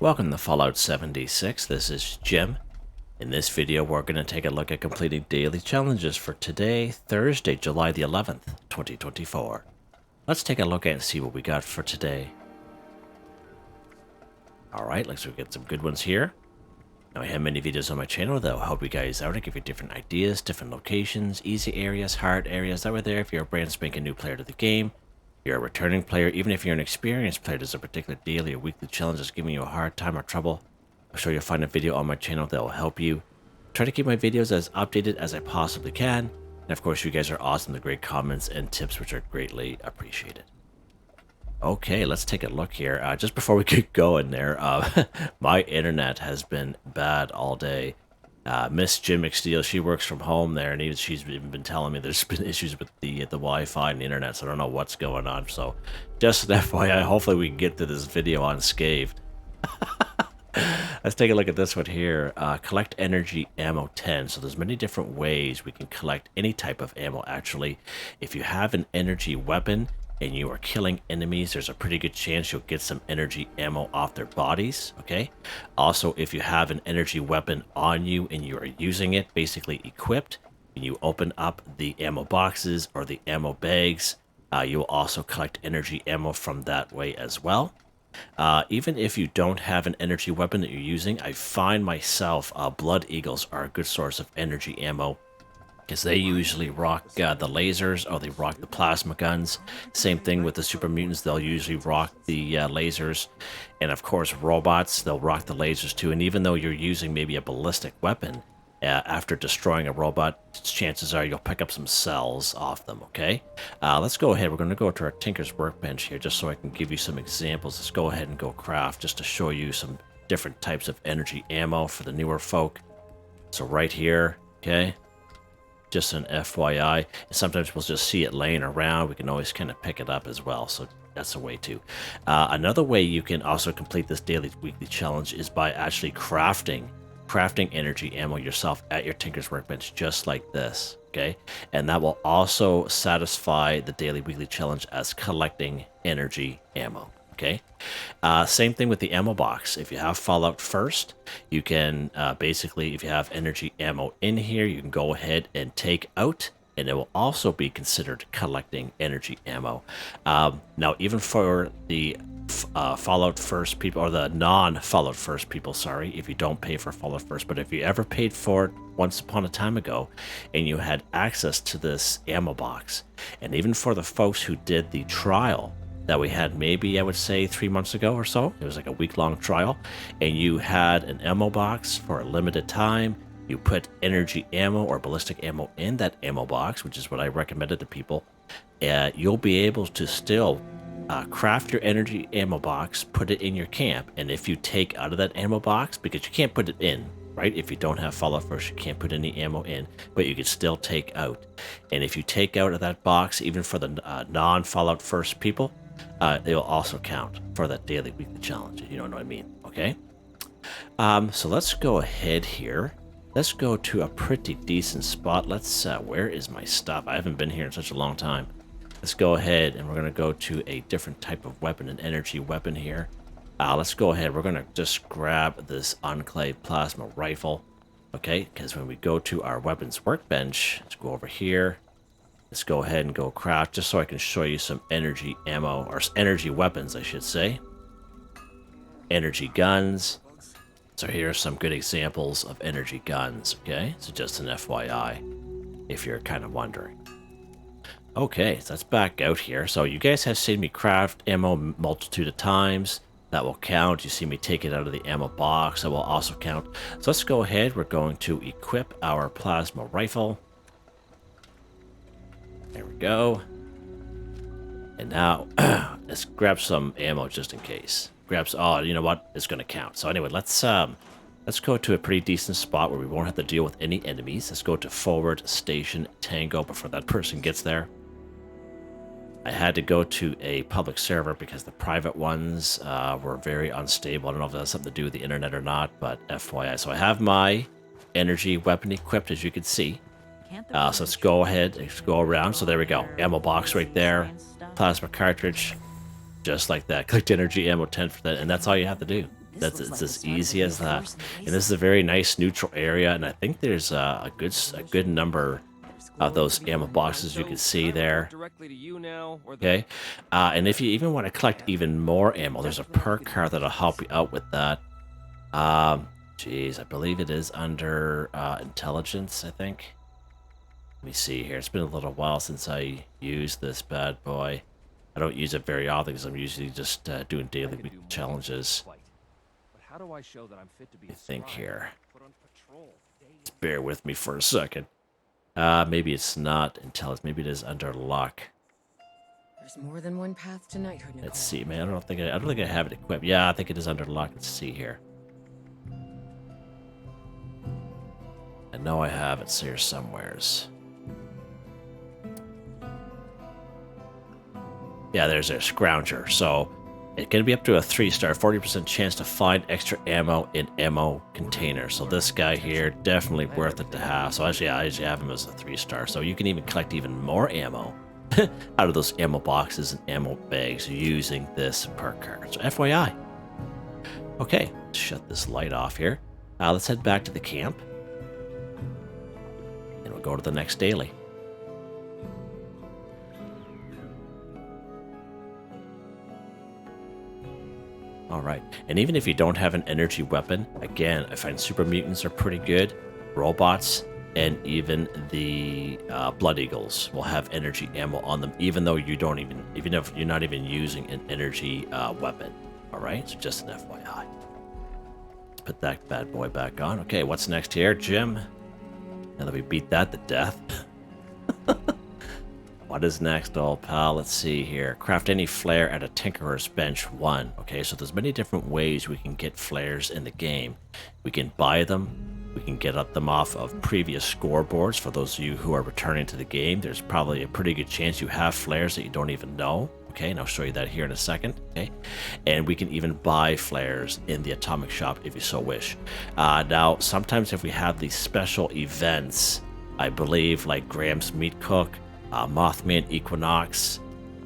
Welcome to Fallout 76. This is Jim. In this video, we're going to take a look at completing daily challenges for today, Thursday, July the 11th, 2024. Let's take a look at and see what we got for today. Alright, looks like we get some good ones here. Now, I have many videos on my channel that will help you guys out and give you different ideas, different locations, easy areas, hard areas that were there if you're a brand spanking new player to the game. You're a returning player, even if you're an experienced player, there's a particular daily or weekly challenge that's giving you a hard time or trouble. I'm sure you'll find a video on my channel that will help you. Try to keep my videos as updated as I possibly can. And of course, you guys are awesome. The great comments and tips, which are greatly appreciated. Okay, let's take a look here. Just before we get going there, my internet has been bad all day. Miss Jim McSteel, she works from home there, and she's even been telling me there's been issues with the Wi-Fi and the internet, so I don't know what's going on. So just an FYI, hopefully we can get to this video unscathed. Let's take a look at this one here. Collect energy ammo 10. So there's many different ways we can collect any type of ammo, actually. If you have an energy weapon and you are killing enemies, there's a pretty good chance you'll get some energy ammo off their bodies, okay? Also, if you have an energy weapon on you and you are using it, basically equipped, and you open up the ammo boxes or the ammo bags, you will also collect energy ammo from that way as well. Even if you don't have an energy weapon that you're using, I find myself, Blood Eagles are a good source of energy ammo, because they usually rock the lasers, or they rock the plasma guns. Same thing with the super mutants, they'll usually rock the lasers. And of course, robots, they'll rock the lasers too. And even though you're using maybe a ballistic weapon, after destroying a robot, chances are you'll pick up some cells off them, okay? Let's go ahead. We're going to go to our Tinker's Workbench here, just so I can give you some examples. Let's go ahead and go craft, just to show you some different types of energy ammo for the newer folk. So right here, okay? Just an FYI. Sometimes we'll just see it laying around. We can always kind of pick it up as well. So that's a way too. Another way you can also complete this daily weekly challenge is by actually crafting energy ammo yourself at your Tinker's Workbench, just like this. Okay, and that will also satisfy the daily weekly challenge as collecting energy ammo. Okay, same thing with the ammo box. If you have Fallout First, you can basically, if you have energy ammo in here, you can go ahead and take out, and it will also be considered collecting energy ammo. Now, even for the Fallout First people, or the non-Fallout First people, sorry, if you don't pay for Fallout First, but if you ever paid for it once upon a time ago, and you had access to this ammo box, and even for the folks who did the trial that we had, maybe I would say 3 months ago or so. It was like a week-long trial, and you had an ammo box for a limited time. You put energy ammo or ballistic ammo in that ammo box, which is what I recommended to people. You'll be able to still craft your energy ammo box, put it in your camp, and if you take out of that ammo box, because you can't put it in, right? If you don't have Fallout First, you can't put any ammo in, but you can still take out. And if you take out of that box, even for the non-Fallout First people, it'll also count for that daily weekly challenge. You know what I mean? Okay. So let's go ahead here. Let's go to a pretty decent spot. Let's where is my stuff? I haven't been here in such a long time. Let's go ahead, and we're going to go to a different type of weapon, an energy weapon here. Let's go ahead. We're going to just grab this Enclave plasma rifle. Okay, because when we go to our weapons workbench, let's go over here. Let's go ahead and go craft, just so I can show you some energy ammo, or energy weapons, I should say. Energy guns. So here are some good examples of energy guns, okay? So just an FYI, if you're kind of wondering. Okay, so let's back out here. So you guys have seen me craft ammo multitude of times. That will count. You see me take it out of the ammo box. That will also count. So let's go ahead. We're going to equip our plasma rifle. There we go. And now, let's grab some ammo just in case. Oh, you know what? It's going to count. So anyway, let's go to a pretty decent spot where we won't have to deal with any enemies. Let's go to Forward Station Tango before that person gets there. I had to go to a public server because the private ones were very unstable. I don't know if that has something to do with the internet or not, but FYI. So I have my energy weapon equipped, as you can see. So let's go ahead, let's go around. So there we go. Ammo box right there. Plasma cartridge. Just like that. Collect energy ammo 10 for that. And that's all you have to do. That's it's as easy as that. And this is a very nice neutral area, and I think there's a good number of those ammo boxes you can see there. Okay, and if you even want to collect even more ammo, there's a perk card that'll help you out with that. Geez, I believe it is under intelligence, I think. Let me see here. It's been a little while since I used this bad boy. I don't use it very often because I'm usually just doing daily weekly challenges. How do I show that I'm fit to be I think here. on patrol? Just bear with me for a second. Maybe it's not intelligence. Maybe it is under luck. There's more than one path to knighthood, Nicole. Let's see, man. I don't think I have it equipped. Yeah, I think it is under luck. Let's see here. I know I have it here somewheres. Yeah, there's a scrounger. So it's going to be up to a 3-star, 40% chance to find extra ammo in ammo containers. So this guy here, definitely worth it to have. So actually, I usually have him as a 3-star. So you can even collect even more ammo out of those ammo boxes and ammo bags using this perk card. So FYI. Okay, let's shut this light off here. Let's head back to the camp. And we'll go to the next daily. Alright, and even if you don't have an energy weapon, again, I find super mutants are pretty good. Robots and even the Blood Eagles will have energy ammo on them, even though you don't even if you're not even using an energy weapon. Alright, so just an FYI. Let's put that bad boy back on. Okay, what's next here, Jim? Now that we beat that to death. What is next, old pal? Let's see here. Craft any flare at a Tinkerer's Bench 1. Okay, so there's many different ways we can get flares in the game. We can buy them. We can get them off of previous scoreboards. For those of you who are returning to the game, there's probably a pretty good chance you have flares that you don't even know. Okay, and I'll show you that here in a second. Okay, and we can even buy flares in the Atomic Shop if you so wish. Now, sometimes if we have these special events, I believe like Graham's Meat Cook, Mothman Equinox.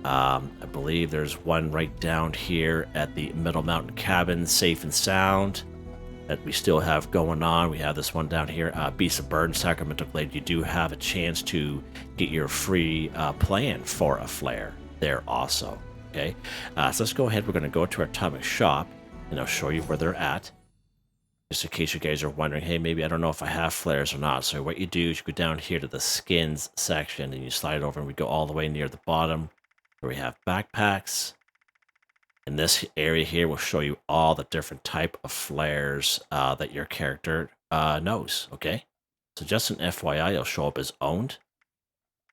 I believe there's one right down here at the Middle Mountain Cabin, Safe and Sound, that we still have going on. We have this one down here, Beast of Burden, Sacramento Glade. You do have a chance to get your free plan for a flare there also. Okay, so let's go ahead. We're going to go to our Atomic Shop, and I'll show you where they're at. Just in case you guys are wondering, hey, maybe I don't know if I have flares or not. So what you do is you go down here to the skins section and you slide over and we go all the way near the bottom where we have backpacks. And this area here will show you all the different type of flares that your character knows, okay? So just an FYI, it'll show up as owned.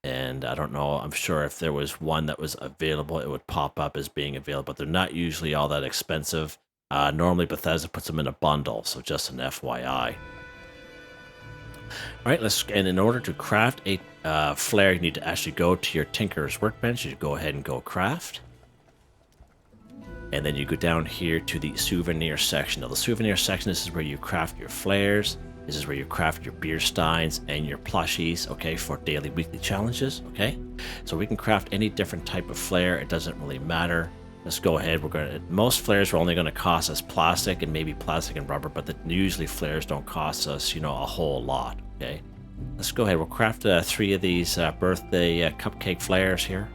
And I don't know, I'm sure if there was one that was available, it would pop up as being available. But they're not usually all that expensive. Normally Bethesda puts them in a bundle, so just an FYI. Alright, and in order to craft a flare, you need to actually go to your Tinkerer's Workbench. You go ahead and go craft. And then you go down here to the souvenir section. Now the souvenir section, this is where you craft your flares. This is where you craft your beer steins and your plushies, okay, for daily, weekly challenges, okay? So we can craft any different type of flare. It doesn't really matter. Let's go ahead. Most flares are only going to cost us plastic and maybe plastic and rubber, but usually flares don't cost us, a whole lot. Okay, let's go ahead. We'll craft 3 of these birthday cupcake flares here.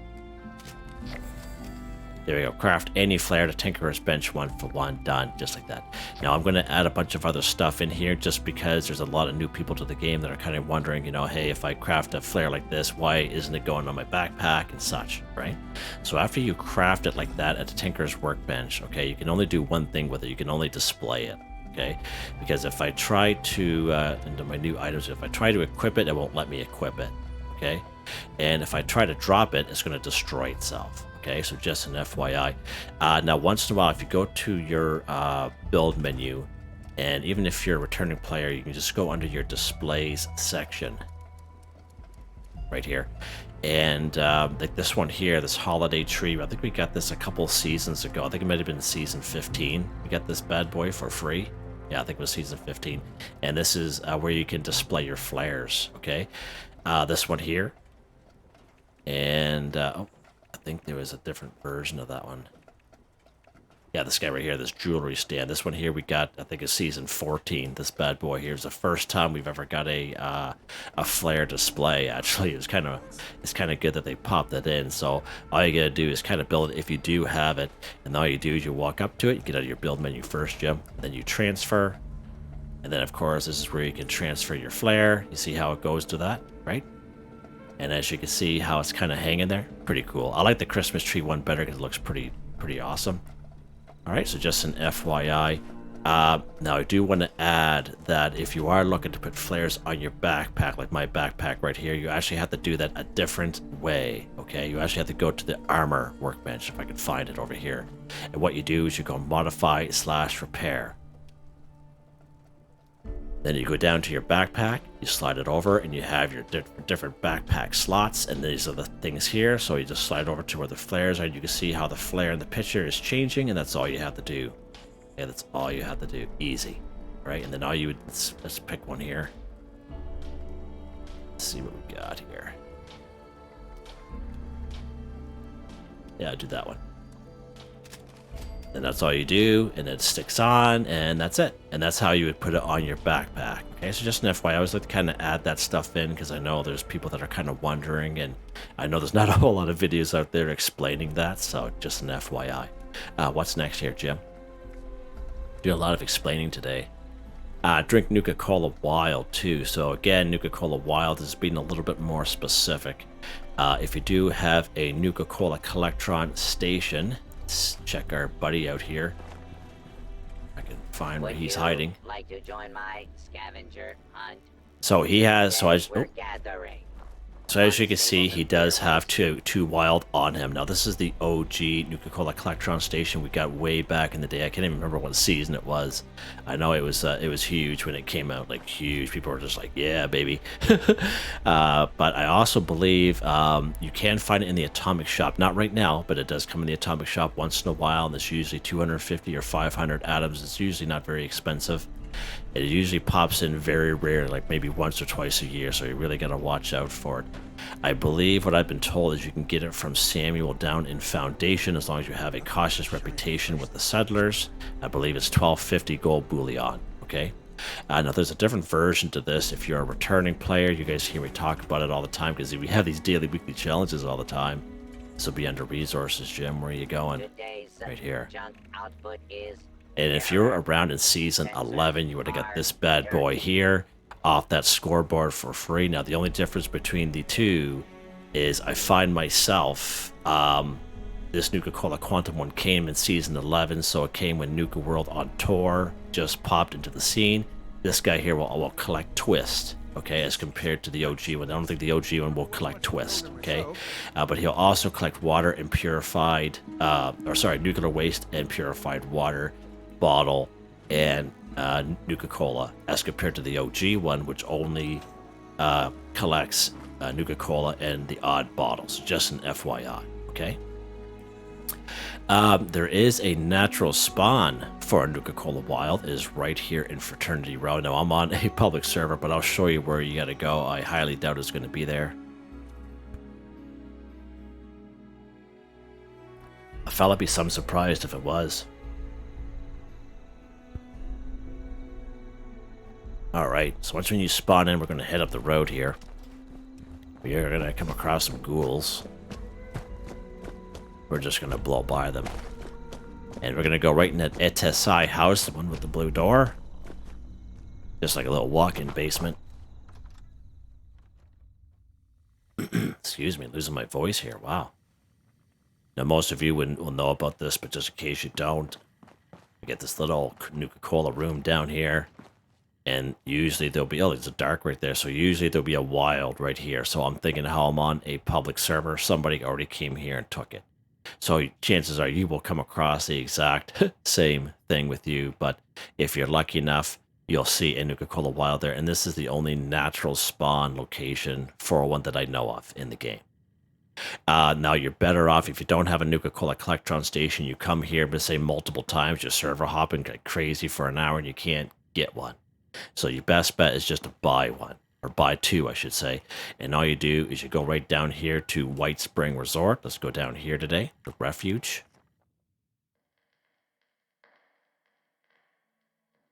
There we go. Craft any flare to Tinkerer's Bench 1 for 1. Done. Just like that. Now I'm going to add a bunch of other stuff in here just because there's a lot of new people to the game that are kind of wondering, hey, if I craft a flare like this, why isn't it going on my backpack and such, right? So after you craft it like that at the Tinkerer's Workbench, okay, you can only do one thing with it. You can only display it, okay? Because if I try to, into my new items, if I try to equip it, it won't let me equip it, okay? And if I try to drop it, it's going to destroy itself. Okay, so just an FYI. Now, once in a while, if you go to your build menu, and even if you're a returning player, you can just go under your displays section right here. And like this one here, this holiday tree, I think we got this a couple seasons ago. I think it might have been season 15. We got this bad boy for free. Yeah, I think it was season 15. And this is where you can display your flares, okay? This one here. And, oh, I think there was a different version of that one. Yeah, this guy right here, this jewelry stand. This one here we got, I think, is season 14. This bad boy here is the first time we've ever got a Flair display. Actually, it's kind of good that they popped that in. So all you gotta do is kind of build it if you do have it, and all you do is you walk up to it, you get out of your build menu first, Jim, then you transfer, and then of course this is where you can transfer your Flair. You see how it goes to that, right? And as you can see how it's kind of hanging there, pretty cool. I like the Christmas tree one better because it looks pretty awesome. All right, so just an FYI. Now, I do want to add that if you are looking to put flares on your backpack, like my backpack right here, you actually have to do that a different way, okay? You actually have to go to the armor workbench, if I can find it over here. And what you do is you go modify/repair. Then you go down to your backpack, you slide it over, and you have your different backpack slots, and these are the things here. So you just slide over to where the flares are, and you can see how the flare in the picture is changing, and that's all you have to do. Yeah, that's all you have to do. Easy, right? And then all you would, let's pick one here. Let's see what we got here. Yeah, I'll do that one. And that's all you do, and it sticks on, and that's it. And that's how you would put it on your backpack. Okay, so just an FYI, I always like to kind of add that stuff in because I know there's people that are kind of wondering, and I know there's not a whole lot of videos out there explaining that, so just an FYI. What's next here, Jim? Do a lot of explaining today. Drink Nuka-Cola Wild too. So again, Nuka-Cola Wild is being a little bit more specific. If you do have a Nuka-Cola Collectron station, let's check our buddy out here. I can find where he's hiding. Like to join my scavenger hunt? So he has. So We're gathering. So as you can see, he does have two wild on him. Now this is the OG Nuka-Cola Collectron station we got way back in the day. I can't even remember what season it was. I know it was huge when it came out, like huge. People were just like, yeah, baby. But I also believe you can find it in the Atomic Shop. Not right now, but it does come in the Atomic Shop once in a while, and it's usually 250 or 500 atoms. It's usually not very expensive. It usually pops in very rare, like maybe once or twice a year, so you really got to watch out for it. I believe what I've been told is you can get it from Samuel down in Foundation as long as you have a cautious reputation with the settlers. I believe it's 1250 gold bullion, okay? Now there's a different version to this if you're a returning player. You guys hear me talk about it all the time because we have these daily, weekly challenges all the time. This will be under resources, Jim. Where are you going? Right here. Junk output is And if you're around in season 11, you would have got this bad boy here off that scoreboard for free. Now, the only difference between the two is I find myself, this Nuka-Cola Quantum one came in season 11, so it came when Nuka World on tour just popped into the scene. This guy here will collect Twist, okay, as compared to the OG one. I don't think the OG one will collect Twist, okay? But he'll also collect water and purified, nuclear waste and purified water bottle and Nuka-Cola, as compared to the OG one, which only collects Nuka-Cola and the odd bottles. Just an FYI, okay? There is a natural spawn for a Nuka-Cola Wild. It is right here in Fraternity Row. Now, I'm on a public server, but I'll show you where you gotta go. I highly doubt it's gonna be there. I felt I'd be some surprised if it was. Alright, so once when you spawn in, we're going to head up the road here. We are going to come across some ghouls. We're just going to blow by them. And we're going to go right in that ETSI house, the one with the blue door. Just like a little walk-in basement. Excuse me, losing my voice here, wow. Now most of you will know about this, but just in case you don't, we get this little Nuka-Cola room down here. And usually there'll be, oh, there's a dark right there. So usually there'll be a wild right here. So I'm thinking how I'm on a public server, somebody already came here and took it. So chances are you will come across the exact same thing with you. But if you're lucky enough, you'll see a Nuka-Cola Wild there. And this is the only natural spawn location for one that I know of in the game. Now you're better off if you don't have a Nuka-Cola Collectron station. You come here, but say multiple times, your server hopping like crazy for an hour and you can't get one. So your best bet is just to buy one, or buy two, I should say. And all you do is you go right down here to White Spring Resort. Let's go down here today, the refuge.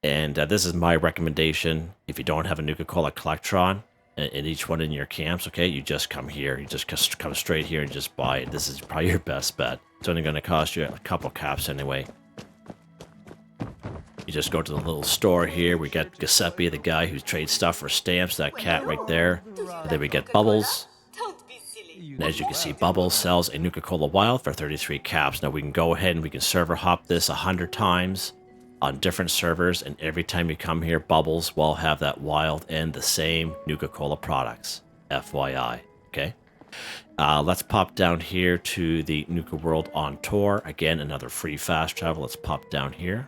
And this is my recommendation. If you don't have a Nuka-Cola Collectron in each one in your camps, okay, you just come here. You just come straight here and just buy it. This is probably your best bet. It's only going to cost you a couple caps anyway. You just go to the little store here. We got Giuseppe, the guy who trades stuff for stamps, that cat right there. And then we get Bubbles. And as you can see, Bubbles sells a Nuka-Cola Wild for 33 caps. Now we can go ahead and we can server hop this 100 times on different servers, and every time you come here, Bubbles will have that Wild and the same Nuka-Cola products. FYI, okay? Let's pop down here to the Nuka World on tour. Again, another free fast travel. Let's pop down here.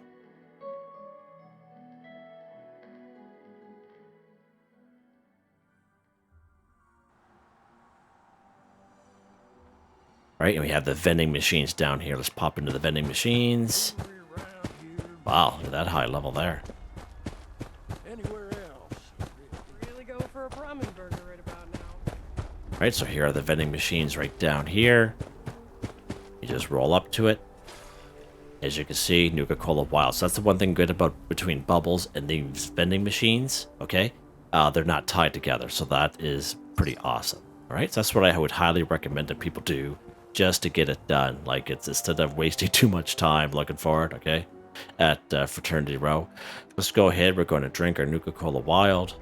All right, and we have the vending machines down here. Let's pop into the vending machines. Wow, look at that high level there. Anywhere else? Really go for a ramen burger right about now. All right, so here are the vending machines right down here. You just roll up to it. As you can see, Nuka-Cola Wild. So that's the one thing good about between Bubbles and these vending machines, okay? They're not tied together, so that is pretty awesome. All right, so that's what I would highly recommend that people do just to get it done. Like, it's instead of wasting too much time looking for it, okay? At Fraternity Row. Let's go ahead. We're going to drink our Nuka-Cola Wild.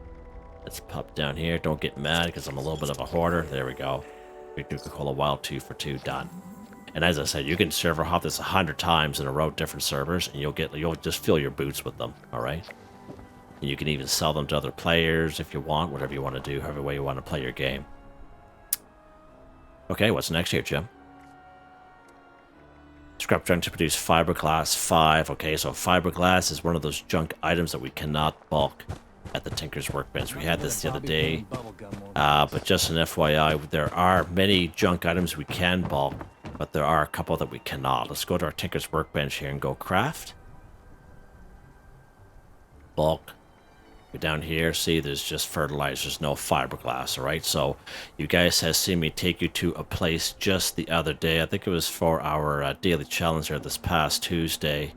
Let's pop down here. Don't get mad because I'm a little bit of a hoarder. There we go. Drink Nuka-Cola Wild 2 for 2. Done. And as I said, you can server hop this 100 times in a row, different servers, and you'll just fill your boots with them. All right. And you can even sell them to other players if you want, whatever you want to do, however way you want to play your game. Okay, what's next here, Jim? Scrap junk to produce Fiberglass 5. Okay, so Fiberglass is one of those junk items that we cannot bulk at the Tinker's Workbench. We had this the other day, but just an FYI, there are many junk items we can bulk, but there are a couple that we cannot. Let's go to our Tinker's Workbench here and go craft. Bulk. Go down here, see there's just fertilizer, there's no fiberglass, alright? So you guys have seen me take you to a place just the other day. I think it was for our daily challenge here this past Tuesday.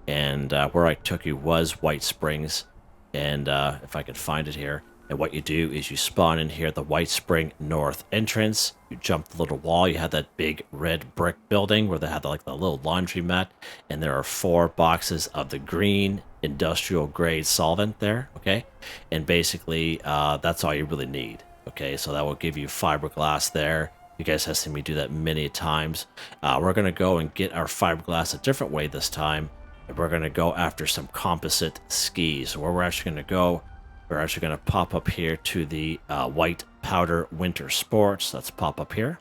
And where I took you was White Springs. And if I could find it here. And what you do is you spawn in here at the White Spring North entrance. You jump the little wall. You have that big red brick building where they have like the little laundry mat. And there are 4 boxes of the green industrial grade solvent there. Okay. And basically that's all you really need. Okay. So that will give you fiberglass there. You guys have seen me do that many times. We're going to go and get our fiberglass a different way this time. And we're going to go after some composite skis. So where we're actually going to go, we're actually going to pop up here to the White Powder Winter Sports. Let's pop up here.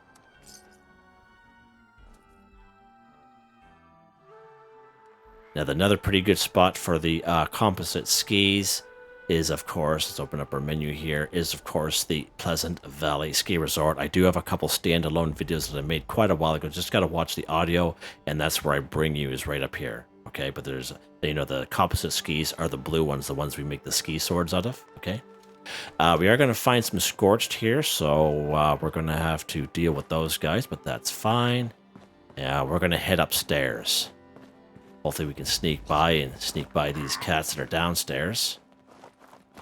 Now, another pretty good spot for the composite skis is, of course, let's open up our menu here, is, of course, the Pleasant Valley Ski Resort. I do have a couple standalone videos that I made quite a while ago. Just got to watch the audio, and that's where I bring you is right up here. Okay, but there's, you know, the composite skis are the blue ones, the ones we make the ski swords out of. Okay, we are going to find some scorched here, so we're going to have to deal with those guys, but that's fine. Yeah, we're going to head upstairs. Hopefully we can sneak by these cats that are downstairs.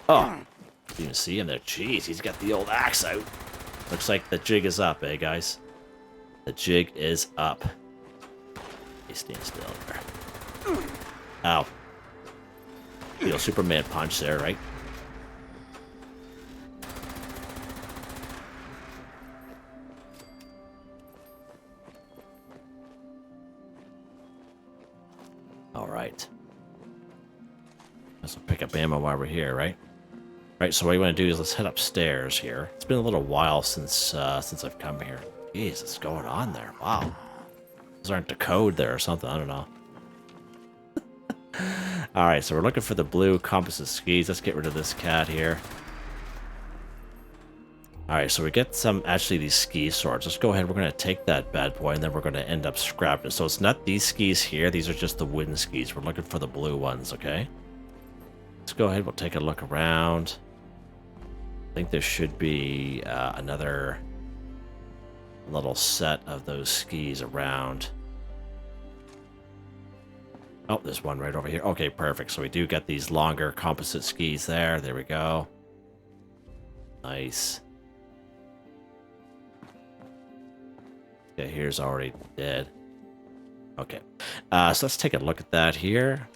Oh, you can see him there. Jeez, he's got the old axe out. Looks like the jig is up, eh, guys? The jig is up. He's staying still there. Ow. You know, Superman punch there, right? Alright. Let's pick up ammo while we're here, right? Right, so what you want to do is let's head upstairs here. It's been a little while since I've come here. Jeez, what's going on there? Wow. Those aren't the code there or something, I don't know. Alright, so we're looking for the blue composite skis. Let's get rid of this cat here. Alright, so we get actually these ski swords. Let's go ahead, we're going to take that bad boy, and then we're going to end up scrapping it. So it's not these skis here, these are just the wooden skis. We're looking for the blue ones, okay? Let's go ahead, we'll take a look around. I think there should be another little set of those skis around. Oh, there's one right over here. Okay, perfect. So we do get these longer composite skis there. There we go. Nice. Okay, here's already dead. Okay. So let's take a look at that here.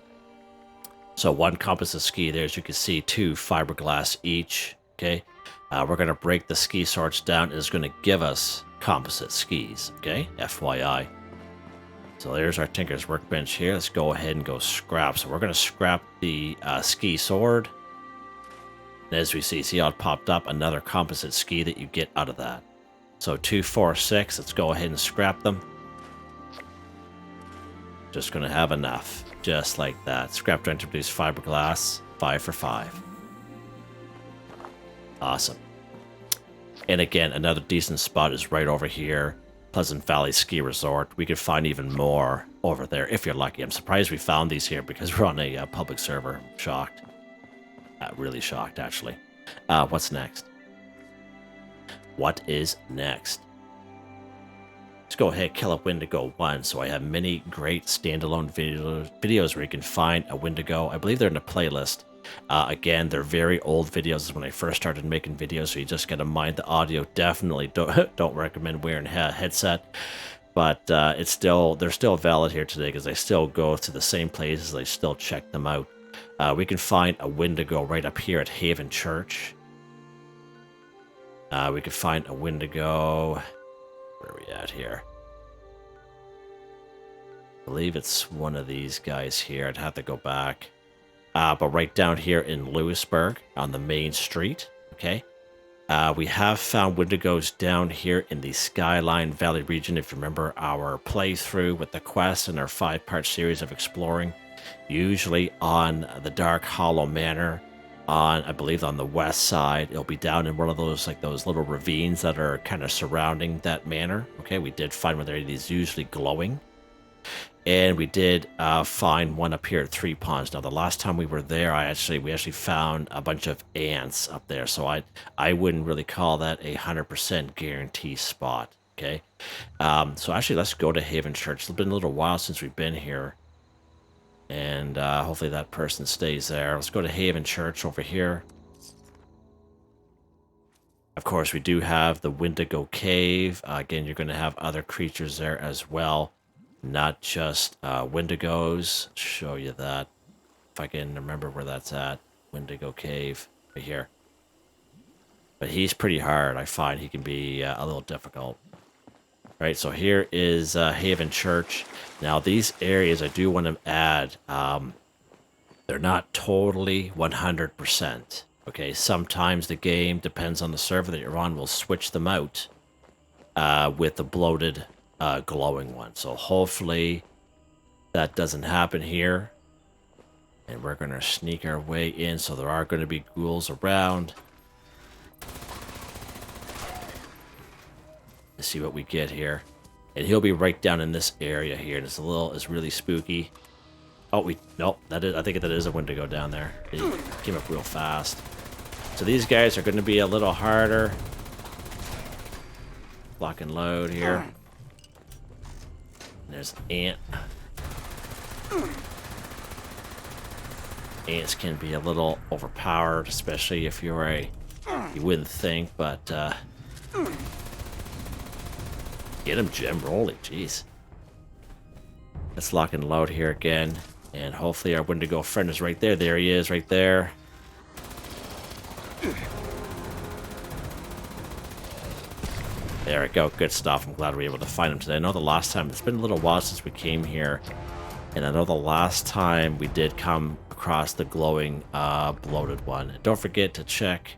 So one composite ski there, as you can see, 2 fiberglass each. Okay. We're going to break the ski sorts down. It's going to give us composite skis. Okay. FYI. So there's our Tinker's Workbench here. Let's go ahead and go scrap. So we're going to scrap the ski sword. And as we see how it popped up, another composite ski that you get out of that. So 2, 4, 6. Let's go ahead and scrap them. Just going to have enough. Just like that. Scrap to produce fiberglass. 5 for 5. Awesome. And again, another decent spot is right over here. Pleasant Valley Ski Resort. We could find even more over there if you're lucky. I'm surprised we found these here because we're on a public server. I'm shocked. Really shocked, actually. What's next? What is next? Let's go ahead and kill a Wendigo 1. So I have many great standalone videos where you can find a Wendigo. I believe they're in a playlist. Again, they're very old videos. This is when I first started making videos, so you just gotta mind the audio. Definitely don't recommend wearing a headset. But they're still valid here today because I still go to the same places. I still check them out. We can find a Wendigo right up here at Haven Church. We could find a Wendigo. Where are we at here? I believe it's one of these guys here. I'd have to go back. But right down here in Lewisburg on the main street. Okay. We have found Wendigos down here in the Skyline Valley region. If you remember our playthrough with the quest and our 5-part series of exploring. Usually on the Dark Hollow Manor. I believe on the west side, it'll be down in one of those those little ravines that are kind of surrounding that manor. Okay, we did find one there. He's usually glowing, and we did find one up here at 3 Ponds. Now, the last time we were there, we actually found a bunch of ants up there. So I wouldn't really call that a 100% guarantee spot. Okay, so actually, let's go to Haven Church. It's been a little while since we've been here. And hopefully that person stays there. Let's go to Haven Church over here. Of course, we do have the Wendigo Cave. Again, you're going to have other creatures there as well. Not just Wendigos. Show you that. If I can remember where that's at. Wendigo Cave. Right here. But he's pretty hard. I find he can be a little difficult. Right, so here is Haven Church. Now, these areas, I do want to add, they're not totally 100%. Okay, sometimes the game, depends on the server that you're on, will switch them out with the bloated, glowing one. So hopefully that doesn't happen here. And we're going to sneak our way in, so there are going to be ghouls around. Let's see what we get here. And he'll be right down in this area here. And it's really spooky. Oh, nope, I think that is a Wendigo down there. He came up real fast. So these guys are going to be a little harder. Lock and load here. And there's an ant. Ants can be a little overpowered, especially if you wouldn't think, but get him, Jim. Rolly, jeez. Let's lock and load here again. And hopefully our Wendigo friend is right there. There he is, right there. There we go. Good stuff. I'm glad we were able to find him today. I know the last time, it's been a little while since we came here. And I know the last time we did come across the glowing, bloated one. And don't forget to check.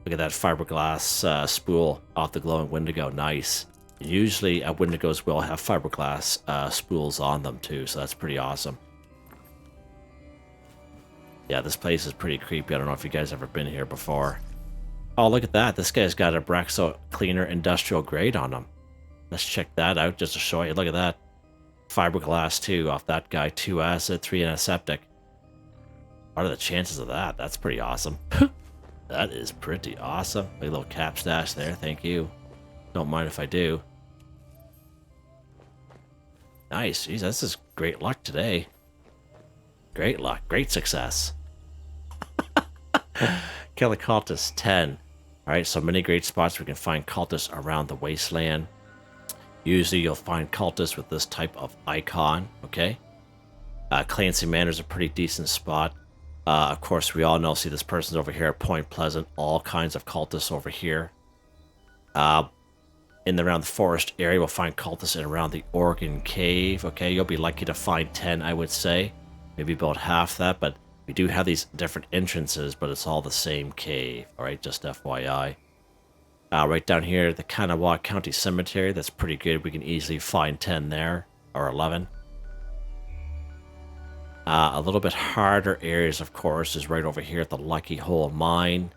Look at that fiberglass spool off the glowing Wendigo. Nice. Usually, Wendigos will have fiberglass spools on them too, so that's pretty awesome. Yeah, this place is pretty creepy. I don't know if you guys ever been here before. Oh, look at that. This guy's got a Brexo Cleaner Industrial Grade on him. Let's check that out just to show you. Look at that. Fiberglass too off that guy. 2 acid, 3 antiseptic. What are the chances of that? That's pretty awesome. That is pretty awesome. A little cap stash there. Thank you. Don't mind if I do. Nice. Jeez, this is great luck today. Great luck. Great success. Kill a cultist, 10. Alright, so many great spots we can find cultists around the wasteland. Usually you'll find cultists with this type of icon, okay? Clancy Manor's a pretty decent spot. Of course, we all know, see this person's over here at Point Pleasant. All kinds of cultists over here. In and around the forest area, we'll find cultists in around the Organ Cave, okay? You'll be lucky to find 10, I would say. Maybe about half that, but we do have these different entrances, but it's all the same cave, alright? Just FYI. Right down here, the Kanawha County Cemetery, that's pretty good. We can easily find 10 there, or 11. A little bit harder areas, of course, is right over here at the Lucky Hole Mine.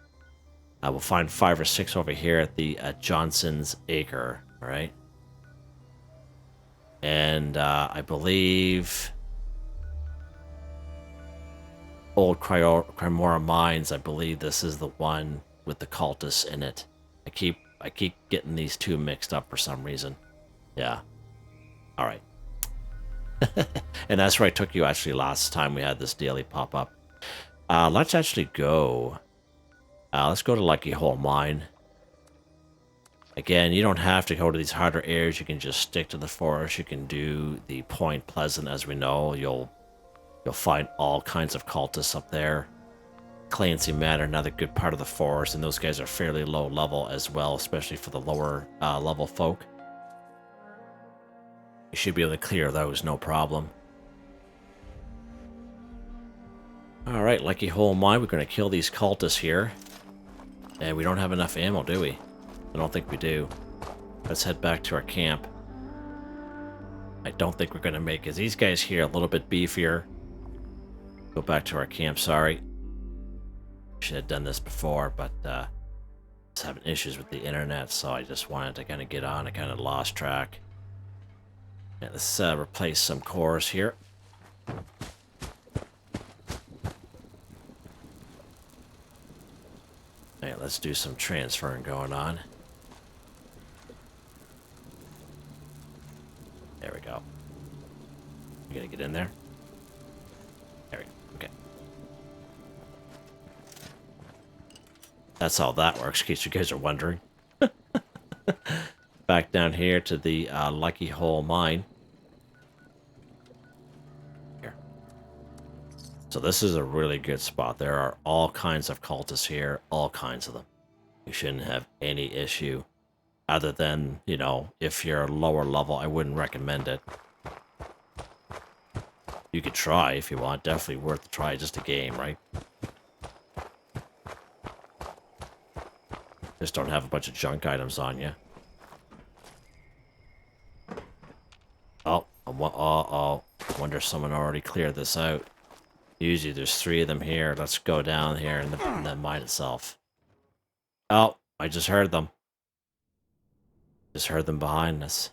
We'll find 5 or 6 over here at the Johnson's Acre, alright? And I believe Old Cremora Mines, I believe this is the one with the cultists in it. I keep getting these two mixed up for some reason. Yeah. Alright. And that's where I took you actually last time we had this daily pop up. Let's actually go. Let's go to Lucky Hole Mine. Again, you don't have to go to these harder areas. You can just stick to the forest. You can do the Point Pleasant, as we know. You'll find all kinds of cultists up there. Clancy Manor, another good part of the forest, and those guys are fairly low level as well, especially for the lower level folk. You should be able to clear those, no problem. Alright, Lucky Hole Mine, we're going to kill these cultists here. And we don't have enough ammo, do we? I don't think we do. Let's head back to our camp. I don't think we're going to make it. These guys here a little bit beefier. Go back to our camp, sorry. Should have done this before, but I was having issues with the internet, so I just wanted to kind of get on. I kind of lost track. Yeah, let's replace some cores here. Alright, let's do some transferring going on. There we go. You gotta get in there? There we go. Okay. That's how that works, in case you guys are wondering. Back down here to the Lucky Hole Mine. Here. So this is a really good spot. There are all kinds of cultists here, all kinds of them. You shouldn't have any issue. Other than, you know, if you're lower level, I wouldn't recommend it. You could try if you want. Definitely worth the try. Just a game, right? Just don't have a bunch of junk items on you. Oh, wonder if someone already cleared this out. Usually there's 3 of them here. Let's go down here in the mine itself. Oh, I just heard them. Just heard them behind us.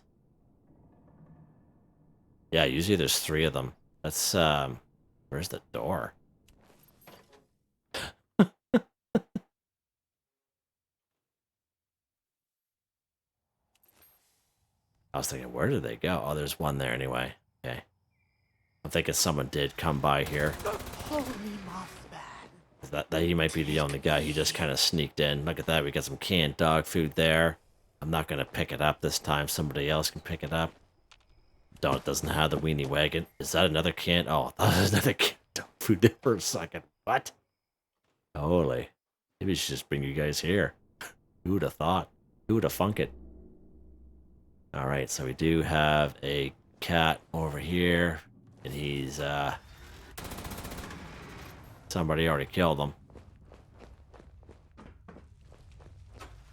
Yeah, usually there's 3 of them. Let's, where's the door? I was thinking, where did they go? Oh, there's one there anyway. Okay. I'm thinking someone did come by here. That he might be the only guy. He just kind of sneaked in. Look at that. We got some canned dog food there. I'm not going to pick it up this time. Somebody else can pick it up. No, it doesn't have the weenie wagon. Is that another can? Oh, I thought it was another canned dog food there for a second. What? Holy. Maybe we should just bring you guys here. Who would have thought? Who would have funked it? Alright, so we do have a cat over here, and he's, somebody already killed him.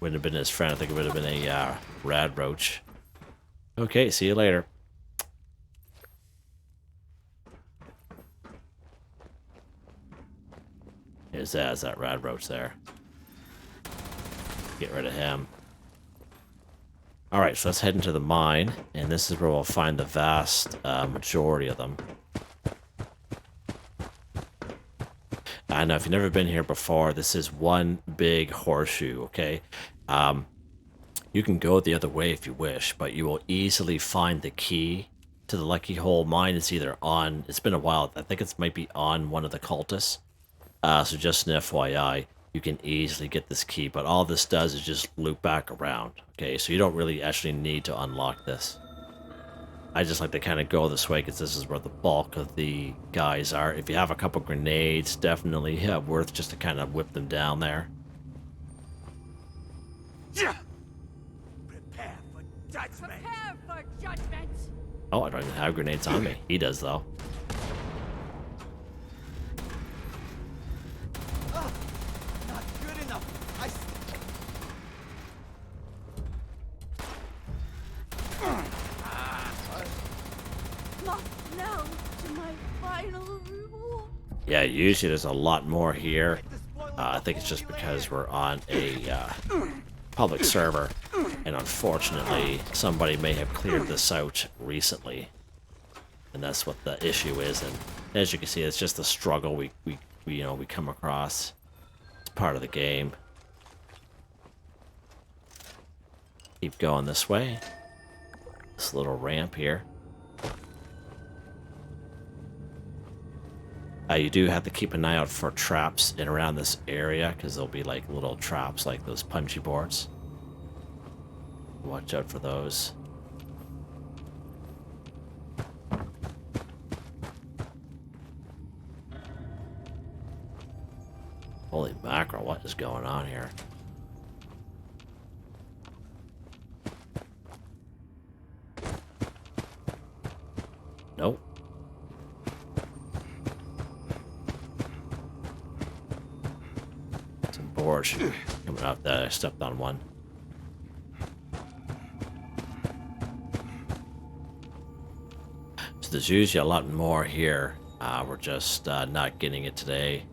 Wouldn't have been his friend, I think it would have been a, rad roach. Okay, see you later. There's that rad roach there. Get rid of him. Alright, so let's head into the mine, and this is where we'll find the vast majority of them. I know if you've never been here before, this is one big horseshoe, okay? You can go the other way if you wish, but you will easily find the key to the Lucky Hole. Mine is either on, it's been a while, I think it might be on one of the cultists. So just an FYI, you can easily get this key, but all this does is just loop back around. Okay, so you don't really actually need to unlock this. I just like to kind of go this way because this is where the bulk of the guys are. If you have a couple grenades, definitely worth just to kind of whip them down there. Prepare for judgment. Prepare for judgment! Oh, I don't even have grenades on me. He does, though. Not good enough. Not now to my final reward. Yeah, usually there's a lot more here. I think it's just because we're on a public server, and unfortunately, somebody may have cleared this out recently, and that's what the issue is. And as you can see, it's just the struggle we come across. It's part of the game. Keep going this way. This little ramp here. You do have to keep an eye out for traps in around this area, because there'll be like little traps like those punchy boards. Watch out for those. Holy mackerel, what is going on here? Nope. Some boards coming out there. I stepped on one. So there's usually a lot more here. We're just not getting it today.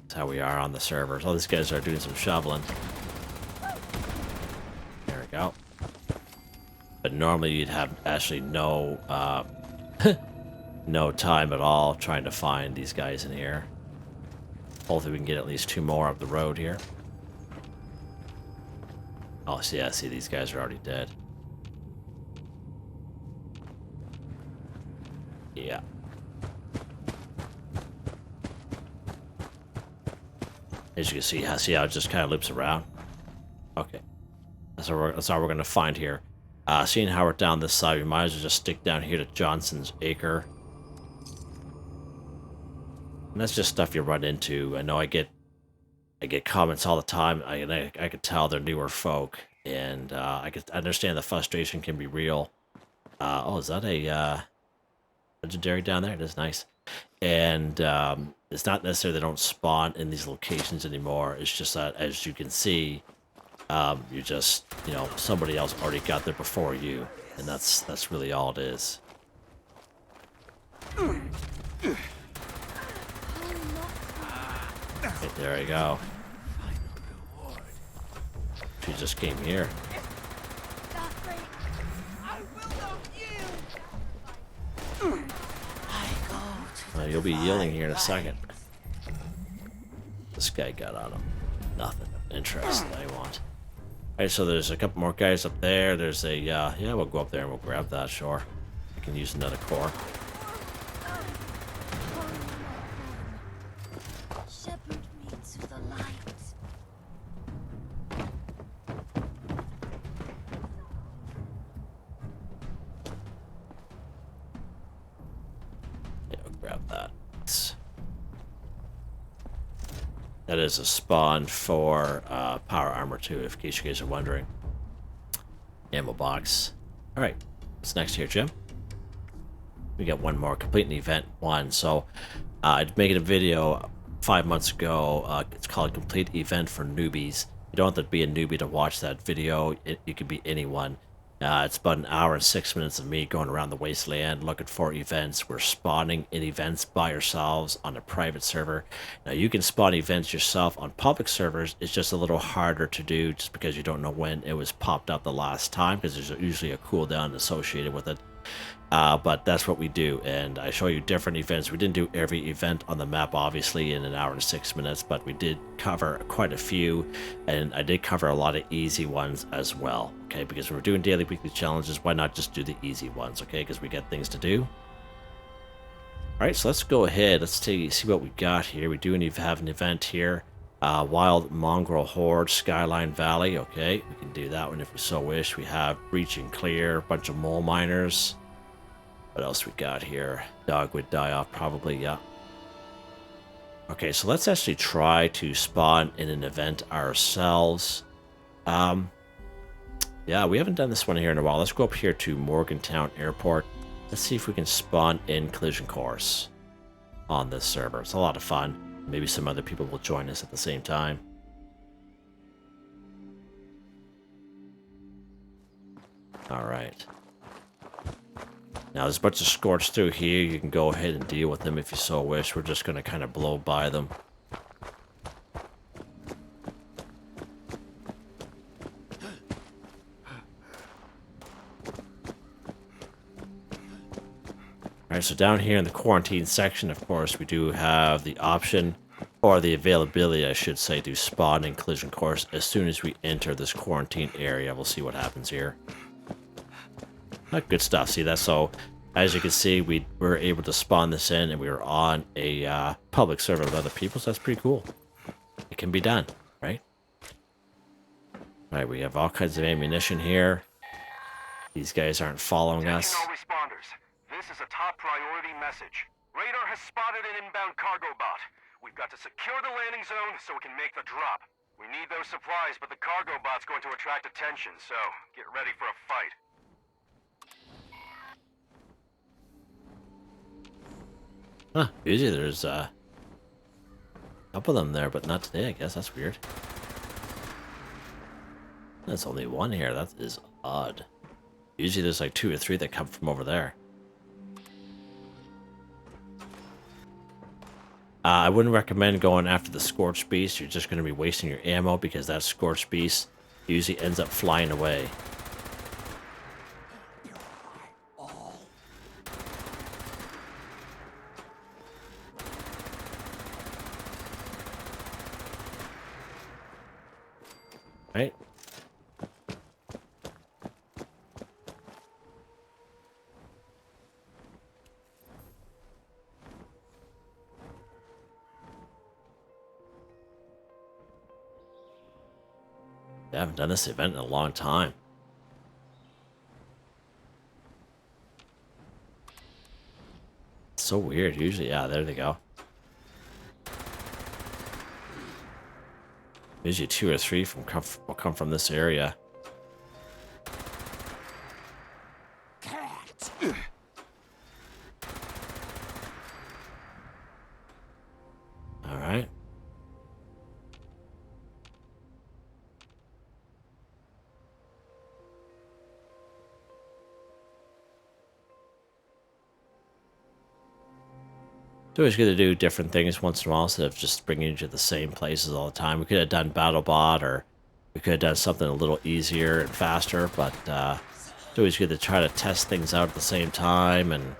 That's how we are on the servers. All these guys are doing some shoveling. There we go. But normally you'd have actually no no time at all trying to find these guys in here. Hopefully we can get at least 2 more up the road here. Oh, see, I see these guys are already dead. Yeah. As you can see how it just kind of loops around. Okay. That's all we're going to find here. Seeing how we're down this side, we might as well just stick down here to Johnson's Acre. And that's just stuff you run into. I know I get comments all the time. I could tell they're newer folk, and I could understand the frustration can be real. Oh, is that a legendary down there? That's nice. And it's not necessarily they don't spawn in these locations anymore. It's just that, as you can see, you just, somebody else already got there before you, and that's really all it is. Okay, there we go. She just came here. You'll be yielding here in a second. This guy got on him. Nothing interesting I want. Alright, so there's a couple more guys up there. There's a, yeah, we'll go up there and we'll grab that, sure. I can use another core. Shepherd me to the light. Yeah, we'll grab that. That is a spawn for power armor too, in case you guys are wondering. Ammo box. Alright, what's next here, Jim? We got one more, complete an event 1. So I'd made a video 5 months ago. It's called Complete Event for Newbies. You don't have to be a newbie to watch that video. You could be anyone. It's about an hour and 6 minutes of me going around the wasteland looking for events. We're spawning in events by ourselves on a private server. Now you can spawn events yourself on public servers. It's just a little harder to do just because you don't know when it was popped up the last time, because there's usually a cooldown associated with it. But that's what we do, and I show you different events. We didn't do every event on the map, obviously, in an hour and 6 minutes, but we did cover quite a few, and I did cover a lot of easy ones as well, okay? Because when we're doing daily, weekly challenges, why not just do the easy ones, okay? Because we get things to do. All right, so let's go ahead. Let's see what we got here. We do need to have an event here. Wild Mongrel Horde, Skyline Valley. Okay, we can do that one if we so wish. We have Breach and Clear, a bunch of mole miners. What else we got here? Dogwood Die Off, probably, yeah. Okay, so let's actually try to spawn in an event ourselves. Yeah, we haven't done this one here in a while. Let's go up here to Morgantown Airport. Let's see if we can spawn in Collision Course on this server. It's a lot of fun. Maybe some other people will join us at the same time. Alright. Now there's a bunch of scorch through here. You can go ahead and deal with them if you so wish. We're just going to kind of blow by them. Alright, so down here in the quarantine section, of course, we do have the option, or the availability, I should say, to spawn in Collision Course as soon as we enter this quarantine area. We'll see what happens here. Good stuff. See that? So, as you can see, we were able to spawn this in, and we were on a public server with other people, so that's pretty cool. It can be done, right? Alright, we have all kinds of ammunition here. These guys aren't following us. This is a top priority message. Radar has spotted an inbound cargo bot. We've got to secure the landing zone so we can make the drop. We need those supplies, but the cargo bot's going to attract attention, so get ready for a fight. Huh, usually there's a couple of them there, but not today, I guess. That's weird. There's only one here. That is odd. Usually there's like 2 or 3 that come from over there. I wouldn't recommend going after the Scorched Beast. You're just going to be wasting your ammo because that Scorched Beast usually ends up flying away. Right? I haven't done this event in a long time. It's so weird. Usually, yeah, there they go. Usually 2 or 3 will come from this area. All right. It's always good to do different things once in a while instead of just bringing you to the same places all the time. We could have done BattleBot, or we could have done something a little easier and faster, but it's always good to try to test things out at the same time, and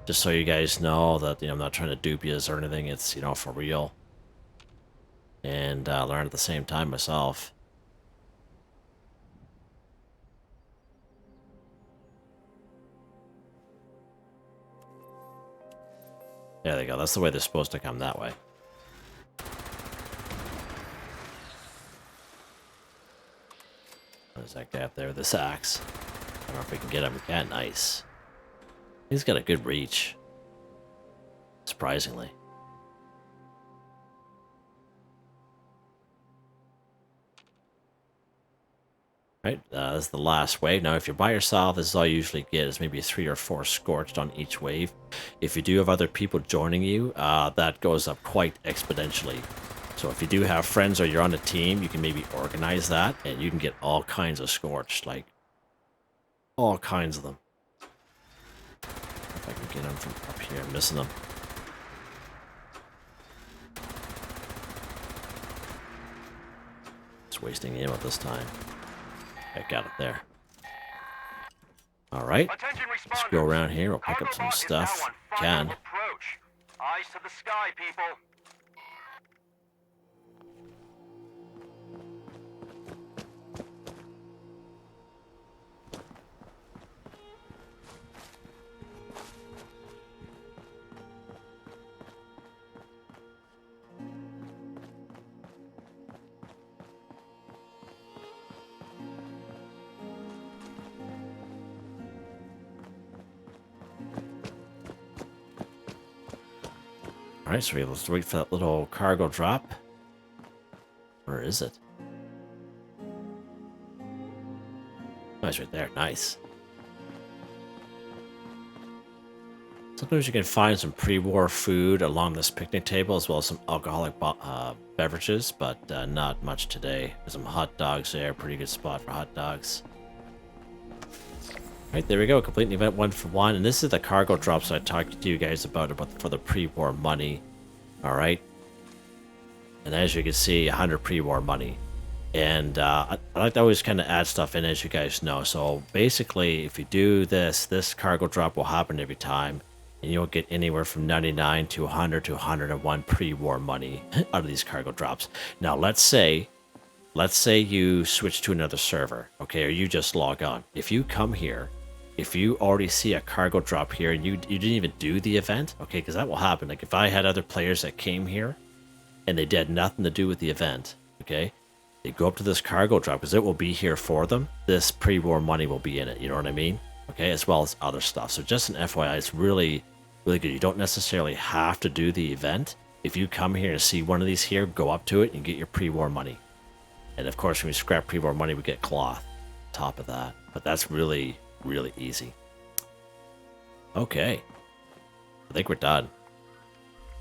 just so you guys know that, you know, I'm not trying to dupe you or anything. It's, you know, for real. And learn at the same time myself. There they go. That's the way they're supposed to come, that way. There's that guy up there with this axe. I don't know if we can get him. We can. Nice. He's got a good reach. Surprisingly. Right, this is the last wave. Now, if you're by yourself, this is all you usually get, is maybe 3 or 4 scorched on each wave. If you do have other people joining you, that goes up quite exponentially. So if you do have friends or you're on a team, you can maybe organize that, and you can get all kinds of scorched, like all kinds of them. If I can get them from up here, I'm missing them. Just wasting ammo this time. I got it there. All right. Attention Let's responders. go around here. We'll pick up Cargo some bot is stuff. now on Can. final approach. Eyes to the sky, people. All right, so let's wait for that little cargo drop. Where is it? Oh, it's right there. Nice. Sometimes you can find some pre-war food along this picnic table, as well as some alcoholic beverages, but not much today. There's some hot dogs there. Pretty good spot for hot dogs. Right, there we go. Completing event 1 for 1. And this is the cargo drops I talked to you guys about for the pre-war money. All right. And as you can see, 100 pre-war money. And I like to always kind of add stuff in, as you guys know. So basically, if you do this, this cargo drop will happen every time. And you'll get anywhere from 99 to 100 to 101 pre-war money out of these cargo drops. Now, let's say you switch to another server, okay, or you just log on. If you come here, if you already see a cargo drop here and you didn't even do the event, okay, because that will happen. Like if I had other players that came here and they did nothing to do with the event, okay, they go up to this cargo drop because it will be here for them. This pre-war money will be in it, you know what I mean? Okay, as well as other stuff. So just an FYI, it's really, really good. You don't necessarily have to do the event. If you come here and see one of these here, go up to it and get your pre-war money. And of course, when we scrap pre-war money, we get cloth on top of that. But that's really, really easy. Okay. I think we're done.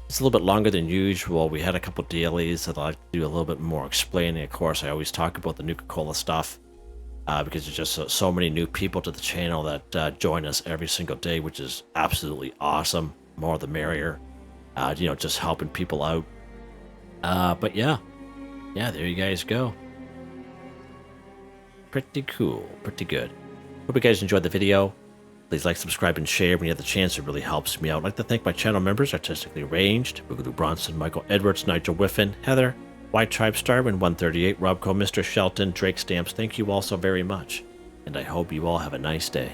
It's a little bit longer than usual. We had a couple dailies that I'd like to do a little bit more explaining. Of course, I always talk about the Nuka-Cola stuff because there's just so many new people to the channel that join us every single day, which is absolutely awesome. More the merrier. You know, just helping people out. But yeah, there you guys go. Pretty cool, pretty good. Hope you guys enjoyed the video. Please like, subscribe, and share when you have the chance. It really helps me out. I'd like to thank my channel members, Artistically Arranged, Boogaloo Bronson, Michael Edwards, Nigel Wiffen, Heather, Whitetribe, Starwin 138, Robco, Mr. Shelton, Drake Stamps. Thank you all so very much. And I hope you all have a nice day.